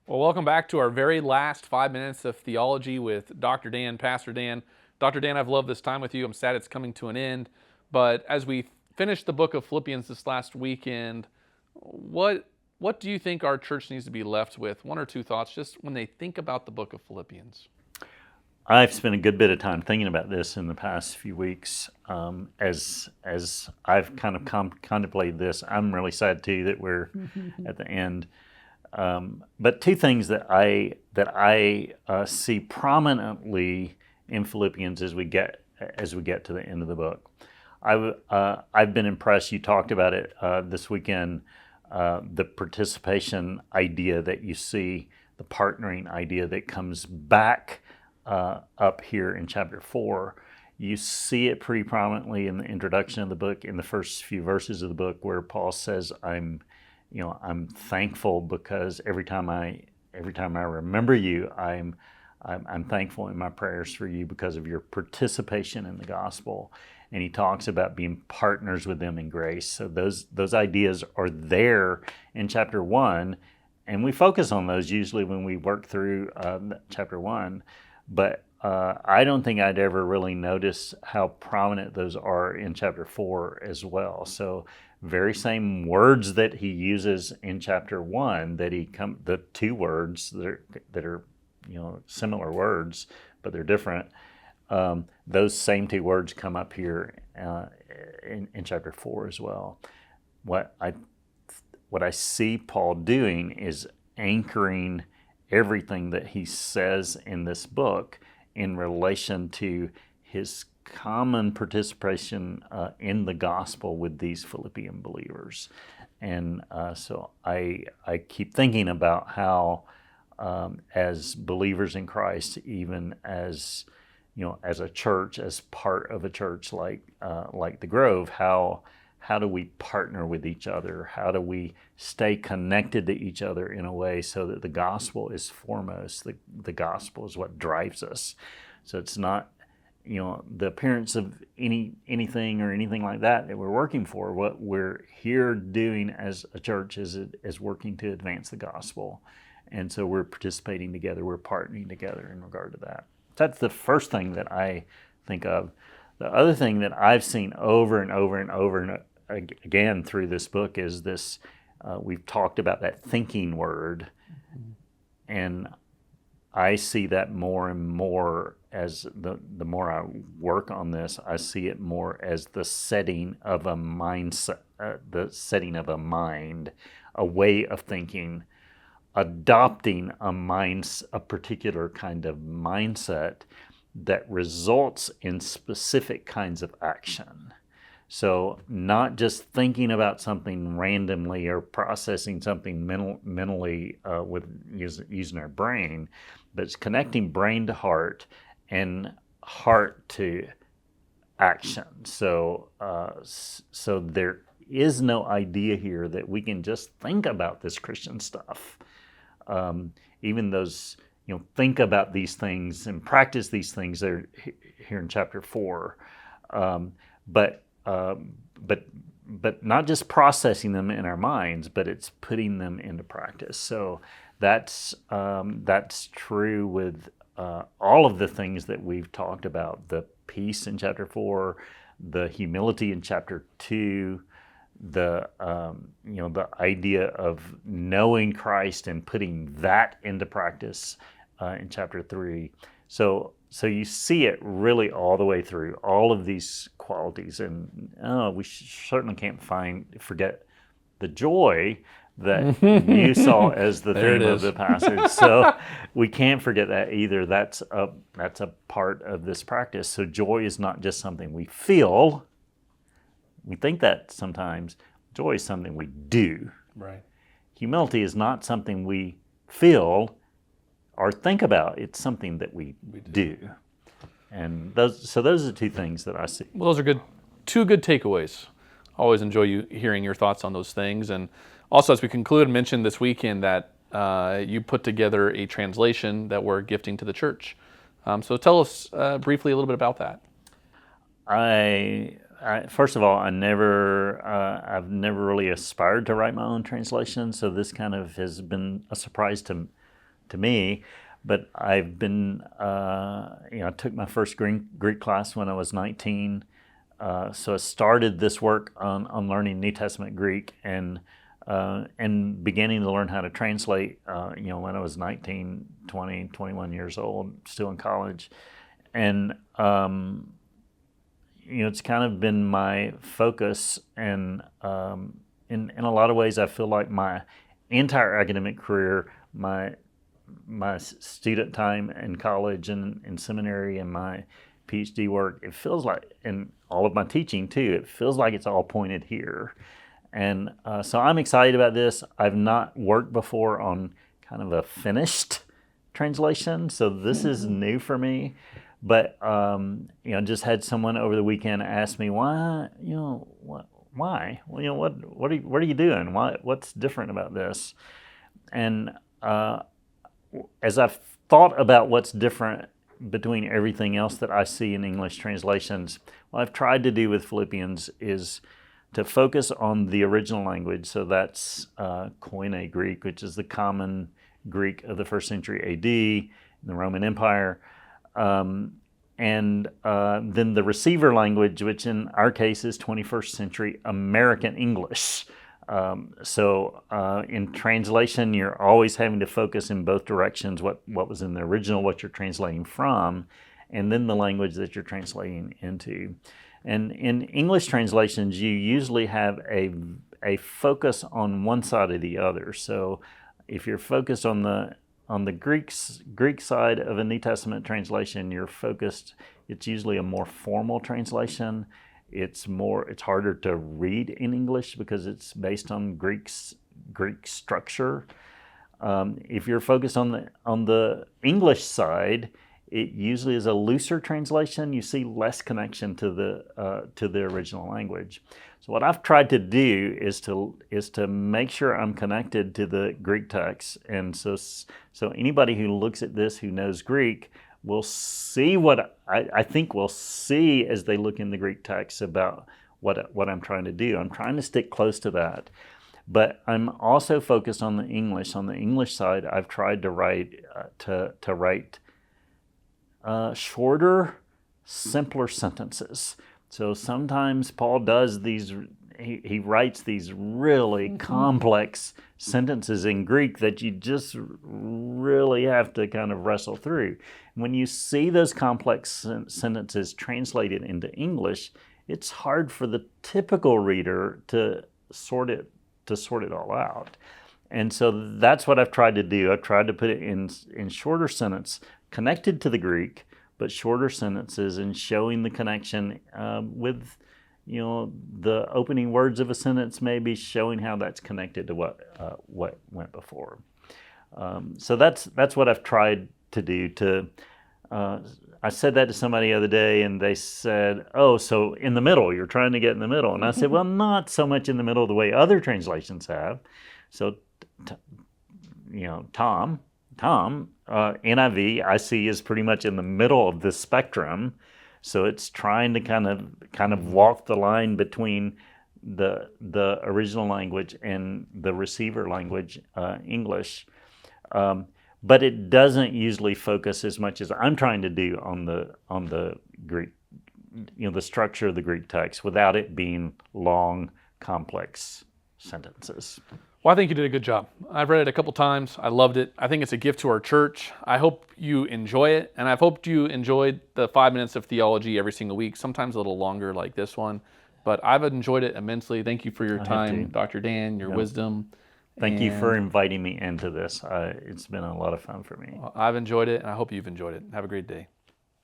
Well, welcome back to our very last 5 minutes of theology with Dr. Dan, Pastor Dan. Dr. Dan, I've loved this time with you. I'm sad it's coming to an end. But as we finished the book of Philippians this last weekend, what do you think our church needs to be left with? One or two thoughts just when they think about the book of Philippians. I've spent a good bit of time thinking about this in the past few weeks. As I've kind of contemplated this, I'm really sad too that we're at the end. But two things that I see prominently in Philippians as we get to the end of the book. I've been impressed. You talked about it this weekend. The participation idea that you see, the partnering idea that comes back up here in chapter 4. You see it pretty prominently in the introduction of the book, in the first few verses of the book, where Paul says, I'm thankful because every time I remember you, I'm thankful in my prayers for you because of your participation in the gospel. And he talks about being partners with them in grace. So those ideas are there in chapter 1, and we focus on those usually when we work through chapter 1. But I don't think I'd ever really notice how prominent those are in chapter 4 as well. So very same words that he uses in chapter 1, the two words that are similar words, but they're different. Those same two words come up here in chapter 4 as well. What I see Paul doing is anchoring everything that he says in this book in relation to his common participation in the gospel with these Philippian believers. And so I keep thinking about how as believers in Christ, even as as a church, as part of a church like the Grove, how do we partner with each other? How do we stay connected to each other in a way so that the gospel is foremost? The gospel is what drives us. So it's not the appearance of anything or anything like that we're working for. What we're here doing as a church is working to advance the gospel. And so we're participating together, we're partnering together in regard to that. That's the first thing that I think of. The other thing that I've seen over and over and over and again through this book is this, we've talked about that thinking word, and I see that more and more as the more I work on this, I see it more as the setting of a mindset, the setting of a mind, a way of thinking, adopting a particular kind of mindset that results in specific kinds of action. So not just thinking about something randomly or processing something mentally with using our brain, but it's connecting brain to heart and heart to action. So there is no idea here that we can just think about this Christian stuff. Even those, think about these things and practice these things that are here in chapter 4. But not just processing them in our minds, but it's putting them into practice. So that's true with all of the things that we've talked about: the peace in chapter 4, the humility in chapter 2, the idea of knowing Christ and putting that into practice in chapter 3. So you see it really all the way through, all of these qualities, and we certainly can't forget the joy that you saw as the theme of the passage. So we can't forget that either. That's a part of this practice. So joy is not just something we feel. We think that sometimes. Joy is something we do. Right. Humility is not something we feel or think about. It's something that we do. And those are the two things that I see. Well, those are two good takeaways. Always enjoy hearing your thoughts on those things. And also, as we conclude, mention this weekend that you put together a translation that we're gifting to the church. So tell us briefly a little bit about that. First of all, I've never really aspired to write my own translation, so this kind of has been a surprise to to me. But I've been, I took my first Greek class when I was 19. So I started this work on learning New Testament Greek and beginning to learn how to translate, when I was 19, 20, 21 years old, still in college. And, it's kind of been my focus. And in a lot of ways, I feel like my entire academic career, my student time in college and in seminary and my PhD work, it feels like, and all of my teaching too, it feels like it's all pointed here. And so I'm excited about this. I've not worked before on kind of a finished translation, so this is new for me. But just had someone over the weekend ask me why. Why? Well, what are you doing? What's different about this? And as I've thought about what's different between everything else that I see in English translations, what I've tried to do with Philippians is to focus on the original language. So that's Koine Greek, which is the common Greek of the 1st century AD in the Roman Empire. And then the receiver language, which in our case is 21st century American English. So in translation, you're always having to focus in both directions, what was in the original, what you're translating from, and then the language that you're translating into. And in English translations, you usually have a focus on one side or the other. So if you're focused on the Greek side of a New Testament translation, you're focused, it's usually a more formal translation. It's harder to read in English because it's based on Greek structure. If you're focused on the English side, it usually is a looser translation. You see less connection to the original language. So what I've tried to do is to make sure I'm connected to the Greek text, and so anybody who looks at this who knows Greek will see what I think will see as they look in the Greek text about what I'm trying to do. I'm trying to stick close to that. But I'm also focused on the English. On the English side, I've tried to write shorter, simpler sentences. So sometimes Paul does these. He writes these really complex sentences in Greek that you just really have to kind of wrestle through. When you see those complex sentences translated into English, it's hard for the typical reader to sort it all out. And so that's what I've tried to do. I've tried to put it in shorter sentence, connected to the Greek, but shorter sentences, and showing the connection with the opening words of a sentence, maybe showing how that's connected to what went before. So that's what I've tried to do. I said that to somebody the other day, and they said, "Oh, so in the middle, you're trying to get in the middle." And I said, "Well, not so much in the middle the way other translations have." So, Tom, NIV I see is pretty much in the middle of this spectrum. So it's trying to kind of walk the line between the original language and the receiver language, English. But it doesn't usually focus as much as I'm trying to do on the Greek, the structure of the Greek text, without it being long, complex sentences. Well, I think you did a good job. I've read it a couple times. I loved it. I think it's a gift to our church. I hope you enjoy it, and I've hoped you enjoyed the 5 minutes of theology every single week, sometimes a little longer like this one. But I've enjoyed it immensely. Thank you for your time, Dr. Dan, your wisdom. Thank you for inviting me into this. It's been a lot of fun for me. I've enjoyed it, and I hope you've enjoyed it. Have a great day.